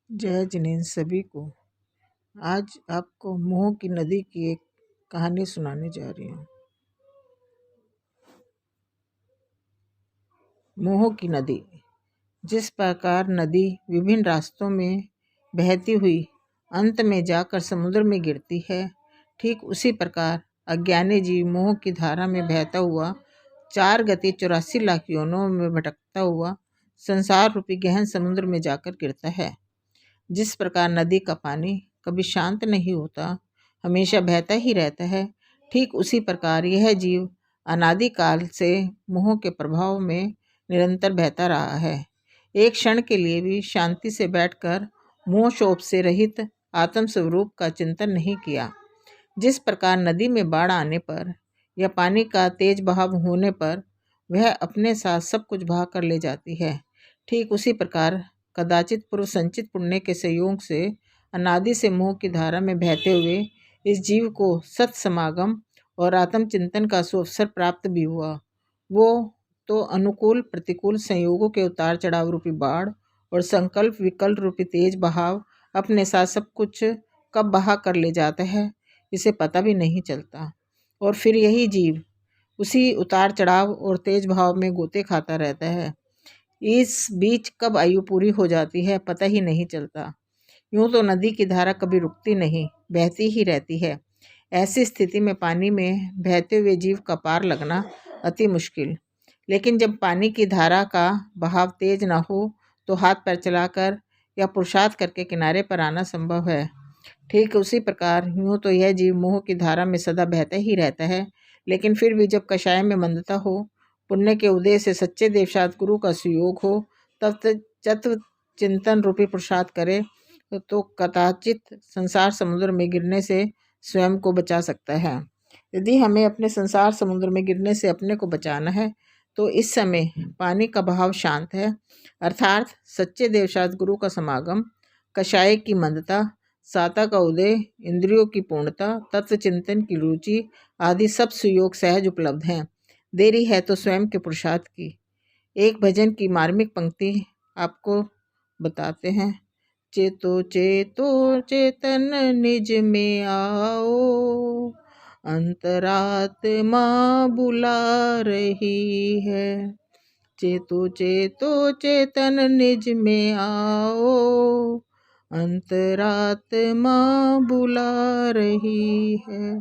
जय जिनेंद्र सभी को। आज आपको मोह की नदी की एक कहानी सुनाने जा रही हूँ। मोह की नदी। जिस प्रकार नदी विभिन्न रास्तों में बहती हुई अंत में जाकर समुद्र में गिरती है, ठीक उसी प्रकार अज्ञानी जीव मोह की धारा में बहता हुआ 4 गति 84 लाख योनों में भटकता हुआ संसार रूपी गहन समुद्र में जाकर गिरता है। जिस प्रकार नदी का पानी कभी शांत नहीं होता, हमेशा बहता ही रहता है, ठीक उसी प्रकार यह जीव अनादिकाल से मोह के प्रभाव में निरंतर बहता रहा है। एक क्षण के लिए भी शांति से बैठकर मोह शोभ से रहित आत्म स्वरूप का चिंतन नहीं किया। जिस प्रकार नदी में बाढ़ आने पर या पानी का तेज बहाव होने पर वह अपने साथ सब कुछ बहा कर ले जाती है, ठीक उसी प्रकार कदाचित पूर्व संचित पुण्य के संयोग से अनादि से मोह की धारा में बहते हुए इस जीव को सत समागम और आत्मचिंतन का सुअवसर प्राप्त भी हुआ। वो तो अनुकूल प्रतिकूल संयोगों के उतार चढ़ाव रूपी बाढ़ और संकल्प विकल्प रूपी तेज बहाव अपने साथ सब कुछ कब बहा कर ले जाता है, इसे पता भी नहीं चलता। और फिर यही जीव उसी उतार चढ़ाव और तेज भाव में गोते खाता रहता है। इस बीच कब आयु पूरी हो जाती है पता ही नहीं चलता। यूं तो नदी की धारा कभी रुकती नहीं, बहती ही रहती है। ऐसी स्थिति में पानी में बहते हुए जीव का पार लगना अति मुश्किल। लेकिन जब पानी की धारा का बहाव तेज न हो तो हाथ पैर चलाकर या पुरुषार्थ करके किनारे पर आना संभव है। ठीक उसी प्रकार यूं तो यह जीव मोह की धारा में सदा बहता ही रहता है, लेकिन फिर भी जब कषाय में मंदता हो, पुण्य के उदय से सच्चे देवशात गुरु का सुयोग हो, तब तत्व चिंतन रूपी पुरुषार्थ करे तो कदाचित संसार समुद्र में गिरने से स्वयं को बचा सकता है। यदि हमें अपने संसार समुद्र में गिरने से अपने को बचाना है तो इस समय पानी का बहाव शांत है, अर्थात सच्चे देवशात गुरु का समागम, कषाय की मंदता, साता का उदय, इंद्रियों की पूर्णता, तत्व चिंतन की रुचि आदि सब सुयोग सहज उपलब्ध हैं। देरी है तो स्वयं के पुरुषार्थ की। एक भजन की मार्मिक पंक्ति आपको बताते हैं। चेतो चेतो चेतन निज में आओ, अंतरात्मा बुला रही है। चेतो चेतो चेतन निज में आओ, अंतरात्मा बुला रही है।